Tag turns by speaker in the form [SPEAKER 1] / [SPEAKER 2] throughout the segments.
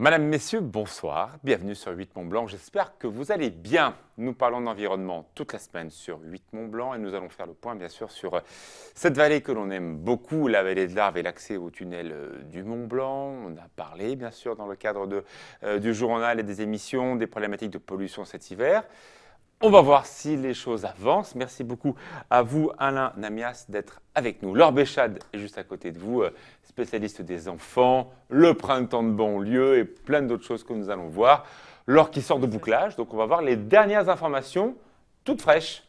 [SPEAKER 1] Madame, Messieurs, bonsoir. Bienvenue sur 8 Mont Blanc. J'espère que vous allez bien. Nous parlons d'environnement toute la semaine sur 8 Mont Blanc et nous allons faire le point, bien sûr, sur cette vallée que l'on aime beaucoup, la vallée de l'Arve et l'accès au tunnel du Mont Blanc. On a parlé, bien sûr, dans le cadre du journal et des émissions, des problématiques de pollution cet hiver. On va voir si les choses avancent. Merci beaucoup à vous, Alain Namias, d'être avec nous. Laure Béchade est juste à côté de vous, spécialiste des enfants, le printemps de banlieue et plein d'autres choses que nous allons voir. Laure qui sort de bouclage, donc on va voir les dernières informations toutes fraîches.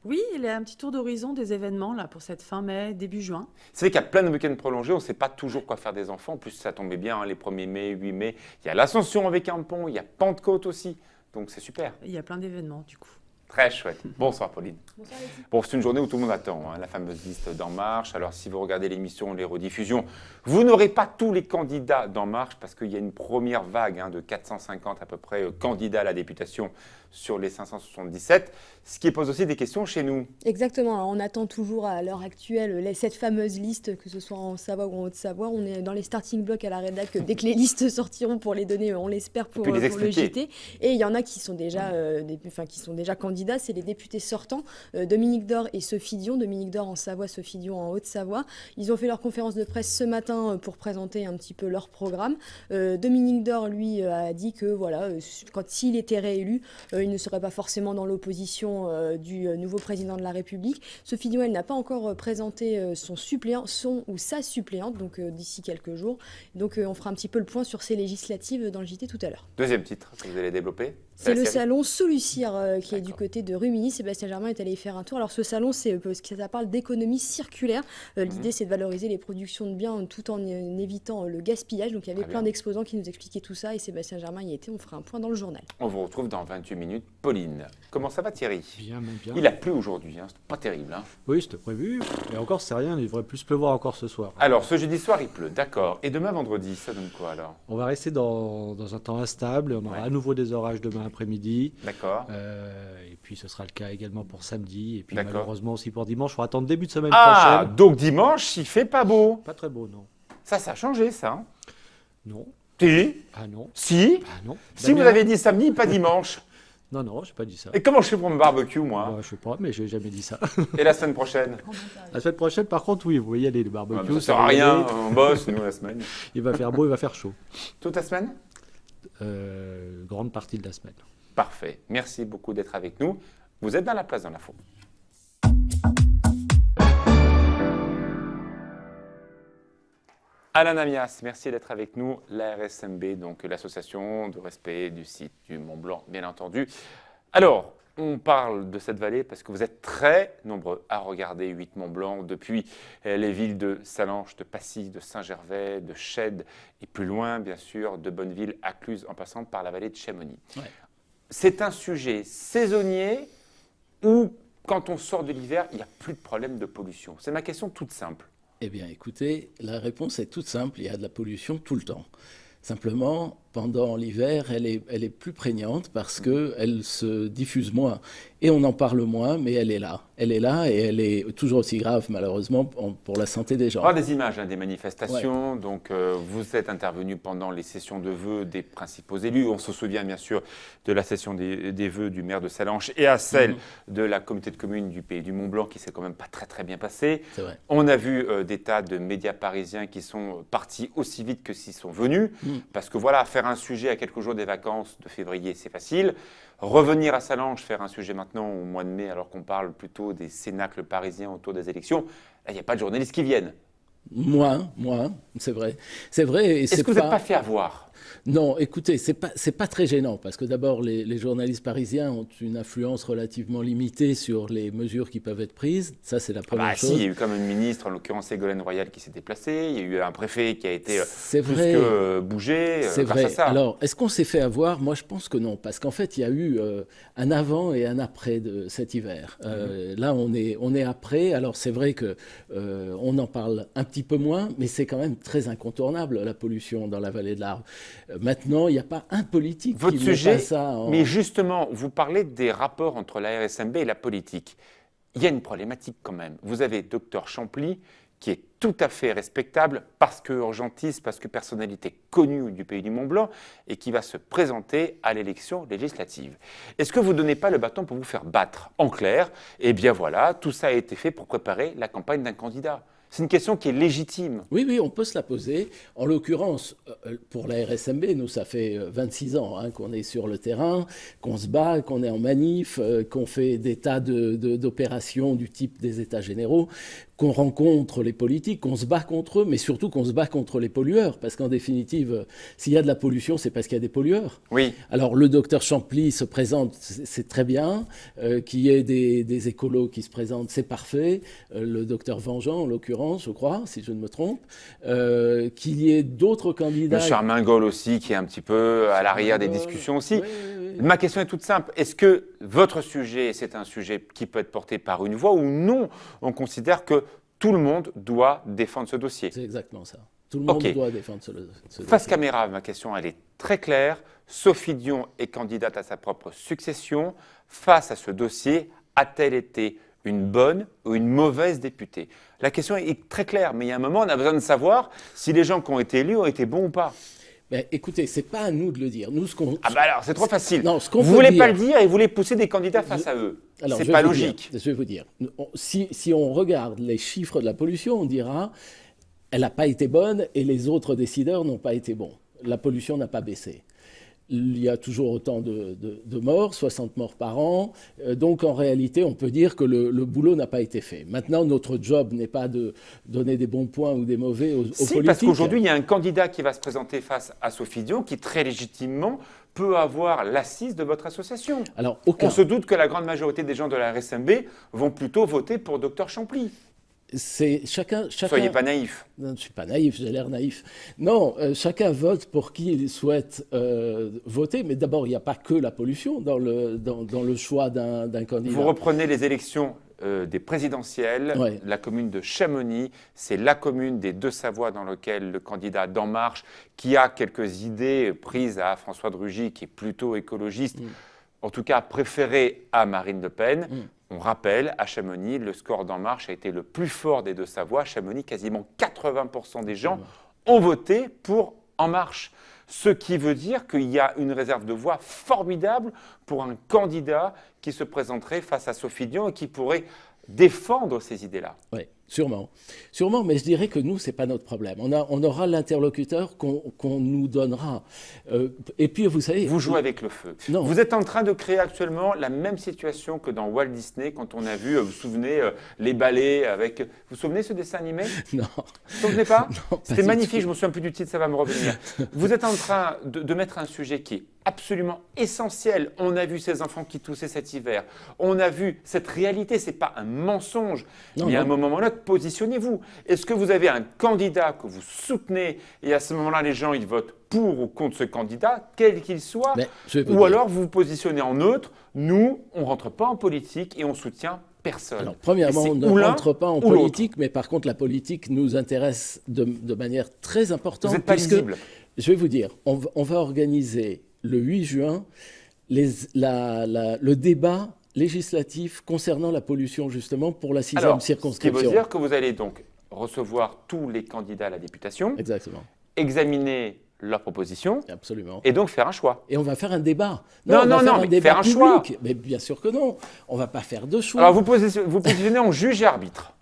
[SPEAKER 2] Oui, il y a un petit tour d'horizon des événements là, pour cette fin mai, début juin.
[SPEAKER 1] C'est vrai qu'il y a plein de week-ends prolongés, on ne sait pas toujours quoi faire des enfants. En plus, ça tombait bien, les 1er mai, 8 mai. Il y a l'Ascension avec un pont, il y a Pentecôte aussi. Donc c'est super.
[SPEAKER 2] Il y a plein d'événements du coup.
[SPEAKER 1] Très chouette. Bonsoir Pauline.
[SPEAKER 3] Bonsoir Alexis.
[SPEAKER 1] Bon, c'est une journée où tout le monde attend, la fameuse liste d'En Marche. Alors si vous regardez l'émission, les rediffusions, vous n'aurez pas tous les candidats d'En Marche parce qu'il y a une première vague de 450 à peu près candidats à la députation sur les 577, ce qui pose aussi des questions chez nous.
[SPEAKER 3] Exactement, alors on attend toujours à l'heure actuelle cette fameuse liste, que ce soit en Savoie ou en Haute-Savoie. On est dans les starting blocks à la rédac dès que les listes sortiront pour les donner, on l'espère, pour le JT. Et il y en a qui sont déjà, qui sont déjà candidats, c'est les députés sortants, Dominique Dore et Sophie Dion. Dominique Dore en Savoie, Sophie Dion en Haute-Savoie. Ils ont fait leur conférence de presse ce matin pour présenter un petit peu leur programme. Dominique Dore, lui, a dit que voilà, s'il était réélu, il ne serait pas forcément dans l'opposition du nouveau président de la République. Sophie Dion, elle n'a pas encore présenté son suppléant, son ou sa suppléante, donc d'ici quelques jours. Donc on fera un petit peu le point sur ces législatives dans le JT tout à l'heure.
[SPEAKER 1] Deuxième titre que vous allez développer.
[SPEAKER 3] C'est le salon Solucir qui est du côté de Rumilly. Sébastien Germain est allé y faire un tour. Alors ce salon, ça parle d'économie circulaire. L'idée, c'est de valoriser les productions de biens tout en évitant le gaspillage. Donc il y avait plein d'exposants qui nous expliquaient tout ça et Sébastien Germain y était. On fera un point dans le journal.
[SPEAKER 1] On vous retrouve dans 28 minutes. Pauline, comment ça va Thierry?
[SPEAKER 4] Bien, même bien.
[SPEAKER 1] Il a plu aujourd'hui, c'est pas terrible.
[SPEAKER 4] Oui, c'était prévu. Et encore, c'est rien, il devrait plus pleuvoir encore ce soir.
[SPEAKER 1] Alors, ce jeudi soir, il pleut, d'accord. Et demain, vendredi, ça donne quoi alors?
[SPEAKER 4] On va rester dans un temps instable. On aura à nouveau des orages demain après-midi.
[SPEAKER 1] D'accord.
[SPEAKER 4] Et puis, ce sera le cas également pour samedi. Et puis, malheureusement aussi pour dimanche. Il faudra attendre début de semaine
[SPEAKER 1] prochaine.
[SPEAKER 4] prochaine.
[SPEAKER 1] Donc dimanche, il fait pas beau.
[SPEAKER 4] Pas très beau, non.
[SPEAKER 1] Ça a changé, ça.
[SPEAKER 4] Non.
[SPEAKER 1] Si.
[SPEAKER 4] Ah non.
[SPEAKER 1] Si.
[SPEAKER 4] Ah non.
[SPEAKER 1] Si vous avez dit samedi, pas dimanche.
[SPEAKER 4] Non, non, je n'ai pas dit ça.
[SPEAKER 1] Et comment je fais pour mon barbecue, moi?
[SPEAKER 4] Je ne sais pas, mais je n'ai jamais dit ça.
[SPEAKER 1] Et la semaine prochaine?
[SPEAKER 4] La semaine prochaine, par contre, oui, vous voyez aller, le barbecue.
[SPEAKER 1] Ça ne sert à rien, on bosse, nous, la semaine.
[SPEAKER 4] Il va faire beau, il va faire chaud.
[SPEAKER 1] Toute la semaine?
[SPEAKER 4] Grande partie de la semaine.
[SPEAKER 1] Parfait. Merci beaucoup d'être avec nous. Vous êtes dans la place dans l'info. Alain Namias, merci d'être avec nous. La RSMB, donc l'association de respect du site du Mont Blanc, bien entendu. Alors, on parle de cette vallée parce que vous êtes très nombreux à regarder 8 Mont Blanc depuis les villes de Sallanches, de Passy, de Saint-Gervais, de Chède et plus loin, bien sûr, de Bonneville à Cluse en passant par la vallée de Chamonix. Ouais. C'est un sujet saisonnier où, quand on sort de l'hiver, il n'y a plus de problème de pollution. C'est ma question toute simple.
[SPEAKER 5] Eh bien, écoutez, la réponse est toute simple. Il y a de la pollution tout le temps. Simplement, pendant l'hiver, elle est plus prégnante parce qu'elle se diffuse moins. Et on en parle moins, mais elle est là. Elle est là et elle est toujours aussi grave, malheureusement, pour la santé des gens.
[SPEAKER 1] On a des images des manifestations. Ouais. Donc, vous êtes intervenu pendant les sessions de vœux des principaux élus. On se souvient, bien sûr, de la session des vœux du maire de Sallanches et à celle de la communauté de communes du Pays du Mont Blanc, qui s'est quand même pas très, très bien passée.
[SPEAKER 5] C'est vrai.
[SPEAKER 1] On a vu des tas de médias parisiens qui sont partis aussi vite que s'ils sont venus. Parce que voilà, faire un sujet à quelques jours des vacances de février, c'est facile. Revenir à Sallanches, faire un sujet maintenant au mois de mai, alors qu'on parle plutôt des cénacles parisiens autour des élections, il n'y a pas de journalistes qui viennent.
[SPEAKER 5] Moins, c'est vrai. C'est vrai.
[SPEAKER 1] Est-ce que vous n'êtes pas fait avoir ?
[SPEAKER 5] Non, écoutez, c'est pas très gênant parce que d'abord, les journalistes parisiens ont une influence relativement limitée sur les mesures qui peuvent être prises. Ça, c'est la première chose.
[SPEAKER 1] Si, il y a eu comme une ministre, en l'occurrence Ségolène Royal, qui s'est déplacée. Il y a eu un préfet qui a été que bougé grâce à ça.
[SPEAKER 5] Alors, est-ce qu'on s'est fait avoir? Moi, je pense que non, parce qu'en fait, il y a eu un avant et un après de cet hiver. Là, on est après. Alors, c'est vrai que on en parle un petit peu moins, mais c'est quand même très incontournable, la pollution dans la vallée de l'Arve. Maintenant, il n'y a pas un politique
[SPEAKER 1] Votre
[SPEAKER 5] qui
[SPEAKER 1] sujet,
[SPEAKER 5] met pas ça en...
[SPEAKER 1] Mais justement, vous parlez des rapports entre la RSMB et la politique. Il y a une problématique quand même. Vous avez Dr Champly qui est tout à fait respectable parce que urgentiste, parce que personnalité connue du pays du Mont-Blanc et qui va se présenter à l'élection législative. Est-ce que vous ne donnez pas le bâton pour vous faire battre? En clair, eh bien voilà, tout ça a été fait pour préparer la campagne d'un candidat. C'est une question qui est légitime.
[SPEAKER 5] Oui, oui, on peut se la poser. En l'occurrence, pour la RSMB, nous, ça fait 26 ans qu'on est sur le terrain, qu'on se bat, qu'on est en manif, qu'on fait des tas d'opérations du type des États généraux, qu'on rencontre les politiques, qu'on se bat contre eux, mais surtout qu'on se bat contre les pollueurs. Parce qu'en définitive, s'il y a de la pollution, c'est parce qu'il y a des pollueurs.
[SPEAKER 1] Oui.
[SPEAKER 5] Alors, le docteur Champly se présente, c'est très bien. Qu'il y ait des écolos qui se présentent, c'est parfait. Le docteur Vengeant, en l'occurrence, je crois, si je ne me trompe. Qu'il y ait d'autres candidats.
[SPEAKER 1] M. Armengol aussi, qui est un petit peu à l'arrière des discussions aussi. Oui. Ma question est toute simple. Est-ce que votre sujet, c'est un sujet qui peut être porté par une voix ou non? On considère que tout le monde doit défendre ce dossier.
[SPEAKER 5] C'est exactement ça. Tout le monde doit défendre ce dossier.
[SPEAKER 1] Face caméra, ma question, elle est très claire. Sophie Dion est candidate à sa propre succession. Face à ce dossier, a-t-elle été une bonne ou une mauvaise députée? La question est très claire, mais il y a un moment, on a besoin de savoir si les gens qui ont été élus ont été bons ou pas.
[SPEAKER 5] Mais écoutez, c'est pas à nous de le dire. Nous,
[SPEAKER 1] Ah bah alors, c'est trop facile.
[SPEAKER 5] Non,
[SPEAKER 1] vous voulez pas le dire et vous voulez pousser des candidats face à eux. C'est pas logique.
[SPEAKER 5] Je vais vous dire. Si on regarde les chiffres de la pollution, on dira elle n'a pas été bonne et les autres décideurs n'ont pas été bons. La pollution n'a pas baissé. Il y a toujours autant de morts, 60 morts par an. Donc, en réalité, on peut dire que le boulot n'a pas été fait. Maintenant, notre job n'est pas de donner des bons points ou des mauvais aux politiques.
[SPEAKER 1] Parce qu'aujourd'hui, il y a un candidat qui va se présenter face à Sophie Dion qui, très légitimement, peut avoir l'assise de votre association.
[SPEAKER 5] Alors,
[SPEAKER 1] on se doute que la grande majorité des gens de la RSMB vont plutôt voter pour Dr Champly.
[SPEAKER 5] Chacun...
[SPEAKER 1] Soyez pas naïf.
[SPEAKER 5] Non, je ne suis pas naïf, j'ai l'air naïf. Non, chacun vote pour qui il souhaite voter, mais d'abord, il n'y a pas que la pollution dans le choix d'un candidat.
[SPEAKER 1] Vous reprenez les élections des présidentielles,
[SPEAKER 5] ouais.
[SPEAKER 1] La commune de Chamonix, c'est la commune des Deux-Savoies dans laquelle le candidat d'En Marche, qui a quelques idées prises à François de Rugy, qui est plutôt écologiste, en tout cas préféré à Marine Le Pen. On rappelle, à Chamonix, le score d'En Marche a été le plus fort des Deux-Savoies. À Chamonix, quasiment 80% des gens ont voté pour En Marche. Ce qui veut dire qu'il y a une réserve de voix formidable pour un candidat qui se présenterait face à Sophie Dion et qui pourrait défendre ces idées-là.
[SPEAKER 5] Oui, sûrement. Sûrement, mais je dirais que nous, ce n'est pas notre problème. On aura l'interlocuteur qu'on nous donnera. Et puis, vous savez...
[SPEAKER 1] Vous jouez avec le feu.
[SPEAKER 5] Non.
[SPEAKER 1] Vous êtes en train de créer actuellement la même situation que dans Walt Disney, quand on a vu, vous vous souvenez, les balais avec... Vous vous souvenez ce dessin animé?
[SPEAKER 5] Non.
[SPEAKER 1] Vous vous souvenez pas?
[SPEAKER 5] Non,
[SPEAKER 1] C'était magnifique, je ne me souviens plus du titre, ça va me revenir. Vous êtes en train de mettre un sujet qui est absolument essentiel. On a vu ces enfants qui toussaient cet hiver. On a vu cette réalité, ce n'est pas un mensonge.
[SPEAKER 5] Non,
[SPEAKER 1] mais à un moment là, positionnez-vous. Est-ce que vous avez un candidat que vous soutenez et à ce moment-là, les gens ils votent pour ou contre ce candidat, quel qu'il soit? Ou alors vous vous positionnez en neutre. Nous, on ne rentre pas en politique et on soutient personne.
[SPEAKER 5] Alors, premièrement, on ne rentre pas en politique, mais par contre, la politique nous intéresse de manière très importante.
[SPEAKER 1] Vous n'êtes pas lisible.
[SPEAKER 5] Je vais vous dire, on va organiser le 8 juin le débat législatif concernant la pollution, justement, pour la 6e circonscription.
[SPEAKER 1] Ce qui veut dire que vous allez donc recevoir tous les candidats à la députation,
[SPEAKER 5] exactement,
[SPEAKER 1] examiner leurs propositions,
[SPEAKER 5] absolument,
[SPEAKER 1] et donc faire un choix.
[SPEAKER 5] Et on va faire un débat.
[SPEAKER 1] Non, faire un choix.
[SPEAKER 5] Mais bien sûr que non, on ne va pas faire de choix.
[SPEAKER 1] Alors vous positionnez en juge et arbitre,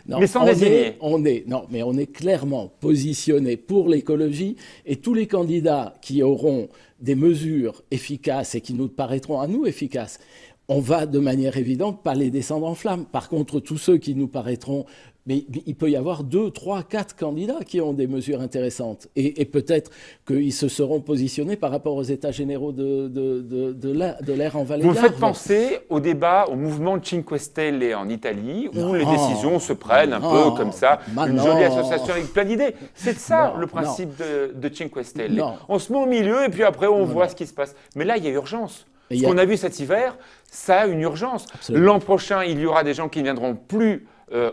[SPEAKER 1] mais sans désigner.
[SPEAKER 5] On est clairement positionné pour l'écologie, et tous les candidats qui auront des mesures efficaces et qui nous paraîtront à nous efficaces, on va de manière évidente pas les descendre en flammes. Par contre, tous ceux qui nous paraîtront... Mais il peut y avoir 2, 3, 4 candidats qui ont des mesures intéressantes. Et peut-être qu'ils se seront positionnés par rapport aux états généraux de l'air en Vallée d'Arve.
[SPEAKER 1] Vous faites penser au débat, au mouvement Cinque Stelle en Italie, où les décisions se prennent un peu comme ça, une jolie association avec plein d'idées. C'est ça le principe de Cinque Stelle. On se met au milieu et puis après on voit ce qui se passe. Mais là, il y a urgence. Ce qu'on a vu cet hiver, ça a une urgence. L'an prochain, il y aura des gens qui ne viendront plus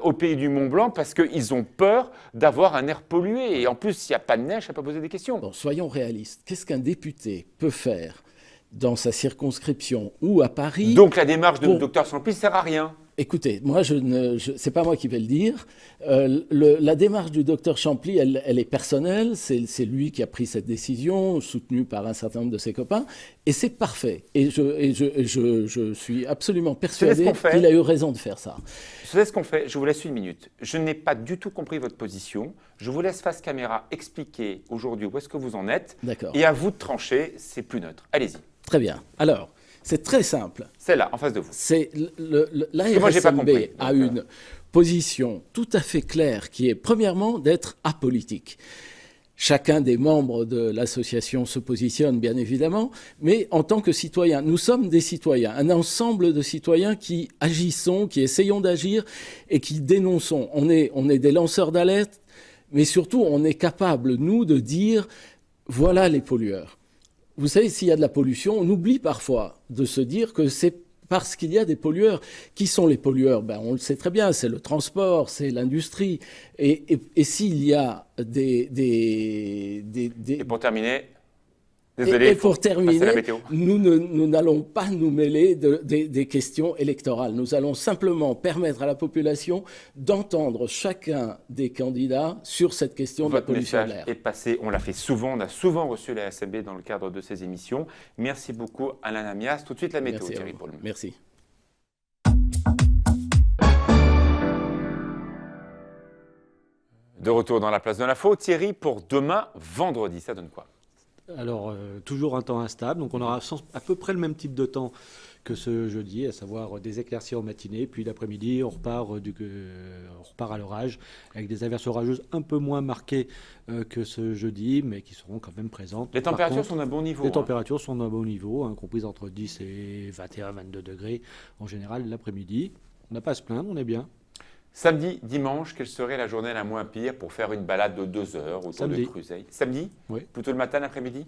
[SPEAKER 1] au pays du Mont-Blanc parce qu'ils ont peur d'avoir un air pollué. Et en plus, s'il n'y a pas de neige, ça peut poser des questions.
[SPEAKER 5] Bon, soyons réalistes. Qu'est-ce qu'un député peut faire dans sa circonscription ou à Paris?
[SPEAKER 1] Donc la démarche de Dr Champly ne sert à rien.
[SPEAKER 5] Écoutez, moi, c'est pas moi qui vais le dire. La démarche du docteur Champly, elle est personnelle. C'est lui qui a pris cette décision, soutenu par un certain nombre de ses copains. Et c'est parfait. Et je suis absolument persuadé qu'il a eu raison de faire ça.
[SPEAKER 1] Vous savez ce qu'on fait? Je vous laisse une minute. Je n'ai pas du tout compris votre position. Je vous laisse face caméra expliquer aujourd'hui où est-ce que vous en êtes.
[SPEAKER 5] D'accord.
[SPEAKER 1] Et à vous de trancher, c'est plus neutre. Allez-y.
[SPEAKER 5] Très bien. Alors, c'est très simple.
[SPEAKER 1] C'est là, en face de vous.
[SPEAKER 5] C'est la
[SPEAKER 1] moi, j'ai pas
[SPEAKER 5] RSMB
[SPEAKER 1] compris,
[SPEAKER 5] a
[SPEAKER 1] donc,
[SPEAKER 5] une position tout à fait claire qui est premièrement d'être apolitique. Chacun des membres de l'association se positionne, bien évidemment, mais en tant que citoyen, nous sommes des citoyens, un ensemble de citoyens qui agissons, qui essayons d'agir et qui dénonçons. On est des lanceurs d'alerte, mais surtout, on est capable, nous, de dire « voilà les pollueurs ». Vous savez, s'il y a de la pollution, on oublie parfois de se dire que c'est parce qu'il y a des pollueurs. Qui sont les pollueurs? On le sait très bien, c'est le transport, c'est l'industrie. Et s'il y a des...
[SPEAKER 1] Et pour terminer, désolé,
[SPEAKER 5] et pour terminer,
[SPEAKER 1] la météo.
[SPEAKER 5] nous n'allons pas nous mêler des questions électorales. Nous allons simplement permettre à la population d'entendre chacun des candidats sur cette question de la pollution de l'air.
[SPEAKER 1] Votre message est passé, on l'a fait souvent, on a souvent reçu la RSMB dans le cadre de ces émissions. Merci beaucoup Alain Amias. Tout de suite la météo, Thierry Paul.
[SPEAKER 5] Merci.
[SPEAKER 1] De retour dans la place de l'info, Thierry, pour demain, vendredi, ça donne quoi?
[SPEAKER 4] Alors, toujours un temps instable, donc on aura à peu près le même type de temps que ce jeudi, à savoir des éclaircies en matinée, puis l'après-midi, on repart à l'orage, avec des averses orageuses un peu moins marquées que ce jeudi, mais qui seront quand même présentes.
[SPEAKER 1] Les températures sont d'un bon niveau.
[SPEAKER 4] Les températures sont d'un bon niveau, comprises entre 10 et 21-22 degrés en général l'après-midi. On n'a pas à se plaindre, on est bien.
[SPEAKER 1] Samedi, dimanche, quelle serait la journée la moins pire pour faire une balade de 2 heures autour de Cruseille? Samedi?
[SPEAKER 4] Oui.
[SPEAKER 1] Plutôt le matin, l'après-midi?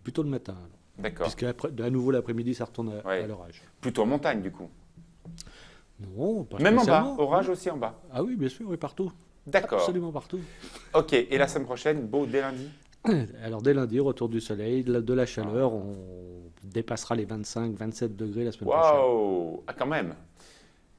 [SPEAKER 4] Plutôt le matin.
[SPEAKER 1] D'accord.
[SPEAKER 4] Puisque à nouveau l'après-midi, ça retourne à l'orage.
[SPEAKER 1] Plutôt en montagne, du coup?
[SPEAKER 4] Non, pas
[SPEAKER 1] même en bas?
[SPEAKER 4] spécialement.
[SPEAKER 1] Orage aussi en bas?
[SPEAKER 4] Ah oui, bien sûr, oui, partout.
[SPEAKER 1] D'accord.
[SPEAKER 4] Absolument partout.
[SPEAKER 1] Ok, et la semaine prochaine, beau dès lundi?
[SPEAKER 4] Alors dès lundi, retour du soleil, de la chaleur, on dépassera les 25-27 degrés la semaine prochaine.
[SPEAKER 1] Waouh! Ah, quand même!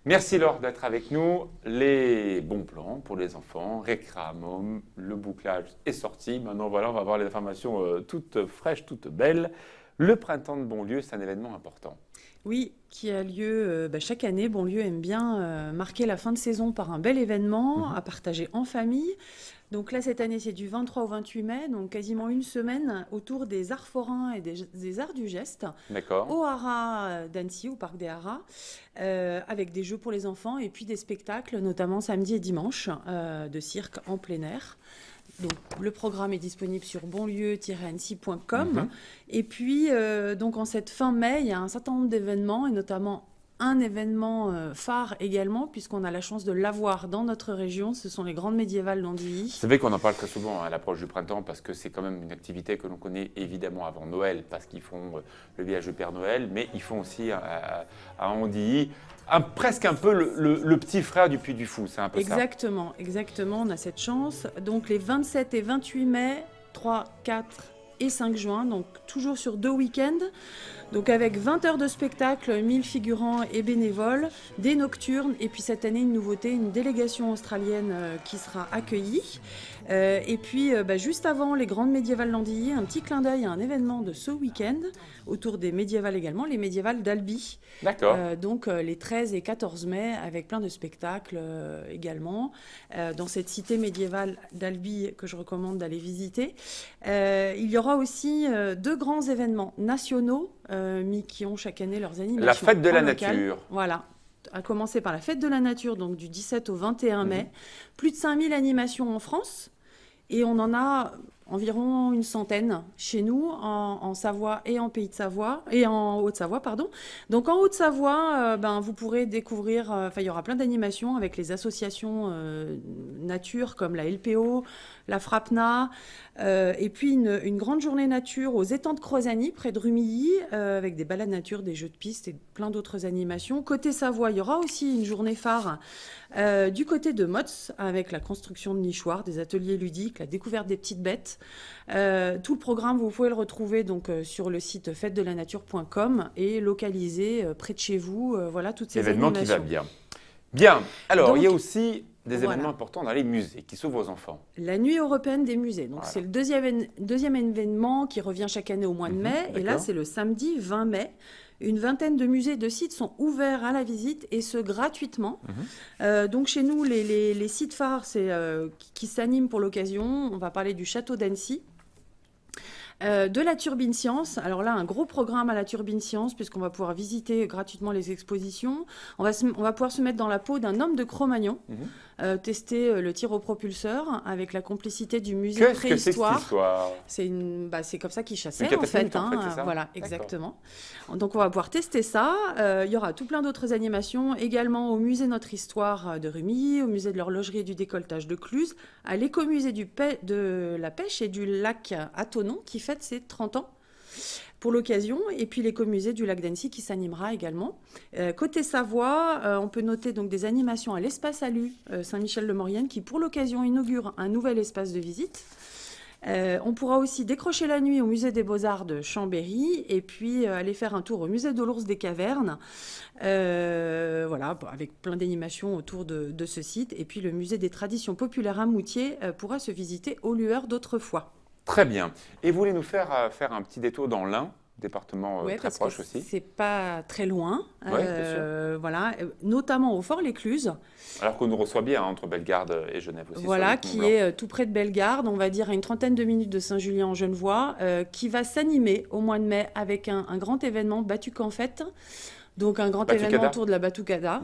[SPEAKER 1] Merci Laure d'être avec nous. Les bons plans pour les enfants, Récréamum, le bouclage est sorti. Maintenant, voilà, on va voir les informations toutes fraîches, toutes belles. Le printemps de Bonlieu, c'est un événement important.
[SPEAKER 2] Oui, qui a lieu chaque année. Bonlieu aime bien marquer la fin de saison par un bel événement à partager en famille. Donc là, cette année, c'est du 23 au 28 mai, donc quasiment une semaine autour des arts forains et des arts du geste.
[SPEAKER 1] D'accord.
[SPEAKER 2] Au Haras d'Annecy, au Parc des Haras, avec des jeux pour les enfants et puis des spectacles, notamment samedi et dimanche, de cirque en plein air. Donc, le programme est disponible sur bonlieu-annecy.com. Et puis, donc en cette fin mai, il y a un certain nombre d'événements, et notamment un événement phare également, puisqu'on a la chance de l'avoir dans notre région. Ce sont les Grandes Médiévales d'Andilly.
[SPEAKER 1] C'est vrai qu'on en parle très souvent à l'approche du printemps, parce que c'est quand même une activité que l'on connaît évidemment avant Noël, parce qu'ils font le village de Père Noël, mais ils font aussi à Andilly presque un peu le petit frère du Puy du Fou, c'est un peu
[SPEAKER 2] Exactement, on a cette chance. Donc les 27 et 28 mai, 3, 4 et 5 juin, donc toujours sur 2 week-ends. Donc avec 20 heures de spectacle, 1000 figurants et bénévoles, des nocturnes, et puis cette année une nouveauté, une délégation australienne qui sera accueillie. Et puis juste avant les Grandes Médiévales d'Andilly, un petit clin d'œil à un événement de ce week-end, autour des médiévales également, les médiévales d'Albi.
[SPEAKER 1] D'accord.
[SPEAKER 2] Donc les 13 et 14 mai, avec plein de spectacles également, dans cette cité médiévale d'Albi que je recommande d'aller visiter. Il y aura aussi 2 grands événements nationaux, qui ont chaque année leurs animations.
[SPEAKER 1] La fête de la
[SPEAKER 2] locale.
[SPEAKER 1] nature.
[SPEAKER 2] Voilà. À commencer par la fête de la nature, donc du 17 au 21 mai. Plus de 5000 animations en France. Et on en a environ une centaine chez nous, en Savoie et en Pays de Savoie, et en Haute-Savoie, pardon. Donc en Haute-Savoie, vous pourrez découvrir, il y aura plein d'animations avec les associations nature comme la LPO, la FRAPNA, et puis une grande journée nature aux étangs de Crozany, près de Rumilly, avec des balades nature, des jeux de piste et plein d'autres animations. Côté Savoie, il y aura aussi une journée phare du côté de Motz, avec la construction de nichoirs, des ateliers ludiques, la découverte des petites bêtes. Tout le programme, vous pouvez le retrouver donc sur le site fêtedelanature.com et localisé près de chez vous. Voilà toutes ces
[SPEAKER 1] événement
[SPEAKER 2] animations.
[SPEAKER 1] qui va bien. Bien. Alors,
[SPEAKER 2] Donc,
[SPEAKER 1] il y a aussi des
[SPEAKER 2] voilà.
[SPEAKER 1] événements importants dans les musées qui s'ouvrent aux enfants.
[SPEAKER 2] La Nuit européenne des musées. Donc,
[SPEAKER 1] Voilà.
[SPEAKER 2] c'est le deuxième événement qui revient chaque année au mois de mai. Et là,
[SPEAKER 1] d'accord.
[SPEAKER 2] c'est le samedi 20 mai. Une vingtaine de musées et de sites sont ouverts à la visite et ce gratuitement. Donc chez nous, les sites phares qui s'animent pour l'occasion, on va parler du château d'Annecy. De la Turbine Science. Alors là, un gros programme à la Turbine Science, puisqu'on va pouvoir visiter gratuitement les expositions. On va pouvoir se mettre dans la peau d'un homme de Cro-Magnon, tester le tir au propulseur avec la complicité du musée
[SPEAKER 1] Qu'est-ce que c'est que cette
[SPEAKER 2] Préhistoire.
[SPEAKER 1] histoire?
[SPEAKER 2] C'est comme ça qu'ils chassaient,
[SPEAKER 1] Une
[SPEAKER 2] en fait.
[SPEAKER 1] catapulte, c'est ça?
[SPEAKER 2] Voilà,
[SPEAKER 1] D'accord.
[SPEAKER 2] exactement. Donc, on va pouvoir tester ça. Il y aura tout plein d'autres animations, également au musée Notre Histoire de Rumilly, au musée de l'horlogerie et du décolletage de Cluse, à l'écomusée de la pêche et du lac à Thonon, qui fête ses 30 ans pour l'occasion, et puis l'écomusée du lac d'Annecy qui s'animera également. Côté Savoie, on peut noter donc des animations à l'espace Alu Saint-Michel-de-Maurienne qui pour l'occasion inaugure un nouvel espace de visite. On pourra aussi décrocher la nuit au musée des Beaux-Arts de Chambéry et puis aller faire un tour au musée de l'Ours des Cavernes, voilà, avec plein d'animations autour de ce site. Et puis le musée des traditions populaires à Moutier pourra se visiter aux lueurs d'autrefois.
[SPEAKER 1] Très bien. Et vous voulez nous faire un petit détour dans l'Ain, département
[SPEAKER 2] Ouais,
[SPEAKER 1] très
[SPEAKER 2] parce
[SPEAKER 1] proche
[SPEAKER 2] que
[SPEAKER 1] aussi.
[SPEAKER 2] c'est pas très loin,
[SPEAKER 1] Ouais, bien
[SPEAKER 2] voilà, notamment au Fort-l'Écluse.
[SPEAKER 1] Alors qu'on nous reçoit bien entre Bellegarde et Genève aussi.
[SPEAKER 2] Voilà,
[SPEAKER 1] sur
[SPEAKER 2] qui
[SPEAKER 1] le Mont Blanc.
[SPEAKER 2] est tout près de Bellegarde, on va dire à une trentaine de minutes de Saint-Julien-en-Genevois, qui va s'animer au mois de mai avec un grand événement Batuque en fête. Donc un grand
[SPEAKER 1] Batucada.
[SPEAKER 2] événement autour de la Batucada,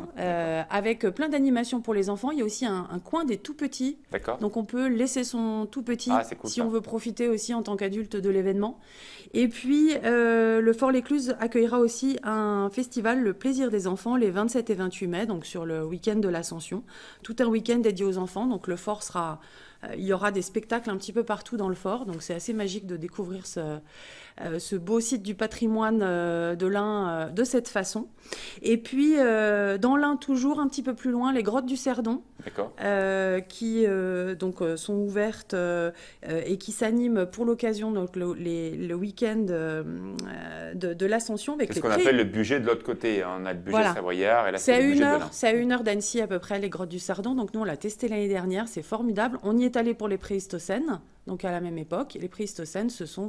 [SPEAKER 2] avec plein d'animations pour les enfants. Il y a aussi un coin des tout petits.
[SPEAKER 1] D'accord.
[SPEAKER 2] Donc on peut laisser son tout petit
[SPEAKER 1] Ah, c'est cool,
[SPEAKER 2] si
[SPEAKER 1] ça.
[SPEAKER 2] on veut profiter aussi en tant qu'adulte de l'événement. Et puis le Fort-l'Écluse accueillera aussi un festival, le Plaisir des enfants, les 27 et 28 mai, donc sur le week-end de l'Ascension. Tout un week-end dédié aux enfants. Donc le Fort sera... il y aura des spectacles un petit peu partout dans le Fort. Donc c'est assez magique de découvrir ce beau site du patrimoine de l'Ain de cette façon. Et puis dans l'Ain, toujours un petit peu plus loin, les grottes du Cerdon.
[SPEAKER 1] D'accord.
[SPEAKER 2] Qui sont ouvertes et qui s'animent pour l'occasion, donc le week-end de l'Ascension.
[SPEAKER 1] C'est ce qu'on appelle le budget de l'autre côté. Hein. On a le budget
[SPEAKER 2] Voilà.
[SPEAKER 1] savoyard et là,
[SPEAKER 2] C'est
[SPEAKER 1] c'est
[SPEAKER 2] à
[SPEAKER 1] le budget de
[SPEAKER 2] une heure,
[SPEAKER 1] l'Ain.
[SPEAKER 2] c'est à 1 heure d'Annecy à peu près, les grottes du Cerdon. Donc nous, on l'a testé l'année dernière, c'est formidable. On y est allé pour les Préistocènes, donc à la même époque. Et les Préistocènes, ce sont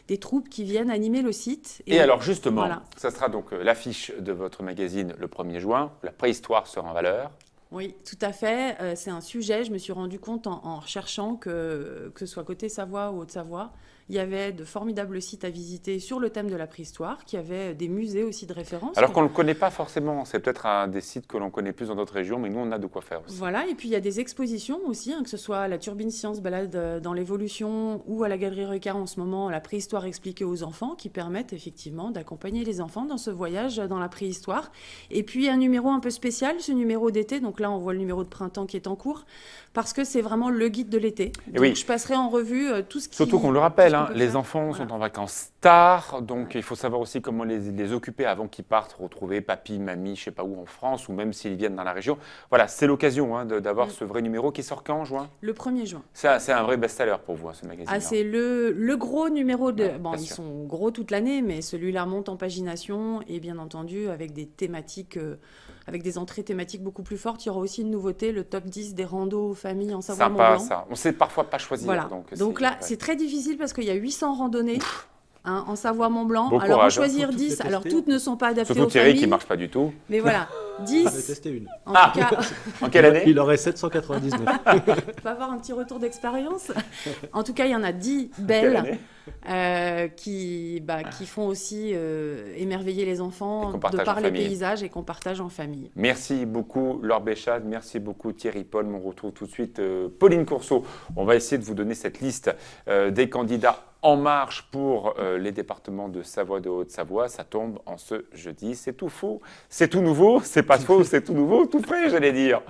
[SPEAKER 2] des troupes qui viennent animer le site.
[SPEAKER 1] Et alors justement,
[SPEAKER 2] voilà.
[SPEAKER 1] ça sera donc l'affiche de votre magazine le 1er juin. La préhistoire sera en valeur.
[SPEAKER 2] Oui, tout à fait. C'est un sujet, je me suis rendu compte en recherchant que ce soit côté Savoie ou Haute-Savoie, il y avait de formidables sites à visiter sur le thème de la préhistoire, qui avaient des musées aussi de référence.
[SPEAKER 1] Alors qu'on ne le connaît pas forcément. C'est peut-être un des sites que l'on connaît plus dans d'autres régions, mais nous, on a de quoi faire aussi.
[SPEAKER 2] Voilà, et puis il y a des expositions aussi, que ce soit à la Turbine Science balade dans l'évolution ou à la Galerie Recart en ce moment, la préhistoire expliquée aux enfants, qui permettent effectivement d'accompagner les enfants dans ce voyage dans la préhistoire. Et puis un numéro un peu spécial, ce numéro d'été, donc là on voit le numéro de printemps qui est en cours, parce que c'est vraiment le guide de l'été. Donc
[SPEAKER 1] oui.
[SPEAKER 2] je passerai en revue tout ce qui...
[SPEAKER 1] Surtout qu'on le rappelle,
[SPEAKER 2] tout ce qu'on peut
[SPEAKER 1] les
[SPEAKER 2] faire.
[SPEAKER 1] enfants
[SPEAKER 2] Voilà.
[SPEAKER 1] sont en vacances tard, donc il faut savoir aussi comment les occuper avant qu'ils partent retrouver papy, mamie, je sais pas où en France, ou même s'ils viennent dans la région. Voilà, c'est l'occasion d'avoir ce vrai numéro qui sort quand en juin.
[SPEAKER 2] Le 1er juin.
[SPEAKER 1] C'est un vrai best-seller pour vous, ce magazine.
[SPEAKER 2] Ah, c'est le gros numéro de...
[SPEAKER 1] Ouais,
[SPEAKER 2] bon,
[SPEAKER 1] bien
[SPEAKER 2] ils
[SPEAKER 1] sûr.
[SPEAKER 2] sont gros toute l'année, mais celui-là monte en pagination et bien entendu avec des thématiques, avec des entrées thématiques beaucoup plus fortes. Il y aura aussi une nouveauté, le top 10 des randos familles en
[SPEAKER 1] Sympa,
[SPEAKER 2] Savoie-Mont-Blanc.
[SPEAKER 1] ça. On sait parfois pas choisir.
[SPEAKER 2] Voilà. Donc là,
[SPEAKER 1] ouais.
[SPEAKER 2] c'est très difficile parce qu'il y a 800 randonnées en Savoie-Mont-Blanc.
[SPEAKER 1] Bon
[SPEAKER 2] Alors
[SPEAKER 1] courage,
[SPEAKER 2] en
[SPEAKER 1] hein.
[SPEAKER 2] choisir
[SPEAKER 4] Faut toutes
[SPEAKER 2] 10,
[SPEAKER 4] les
[SPEAKER 2] alors
[SPEAKER 4] tester.
[SPEAKER 2] toutes ne sont pas adaptées
[SPEAKER 1] Surtout
[SPEAKER 2] aux
[SPEAKER 1] Thierry
[SPEAKER 2] familles.
[SPEAKER 1] qui marche pas du tout.
[SPEAKER 2] Mais voilà,
[SPEAKER 4] J'en ai
[SPEAKER 2] 10
[SPEAKER 4] testé une.
[SPEAKER 2] en
[SPEAKER 1] Ah.
[SPEAKER 2] tout cas.
[SPEAKER 1] En quelle année?
[SPEAKER 4] Il aurait 799.
[SPEAKER 2] On peut avoir un petit retour d'expérience. En tout cas, il y en a 10
[SPEAKER 1] Quelle
[SPEAKER 2] belles
[SPEAKER 1] année?
[SPEAKER 2] qui font aussi émerveiller les
[SPEAKER 1] Et
[SPEAKER 2] enfants
[SPEAKER 1] qu'on
[SPEAKER 2] de
[SPEAKER 1] partage
[SPEAKER 2] par
[SPEAKER 1] en
[SPEAKER 2] les
[SPEAKER 1] famille.
[SPEAKER 2] paysages et qu'on partage en famille.
[SPEAKER 1] Merci beaucoup Laure Béchade, merci beaucoup Thierry Paul. On retrouve tout de suite Pauline Courceau. On va essayer de vous donner cette liste des candidats en marche pour les départements de Savoie, de Haute-Savoie. Ça tombe en ce jeudi. C'est tout faux, c'est tout nouveau, c'est pas faux, c'est tout nouveau, tout frais, j'allais dire.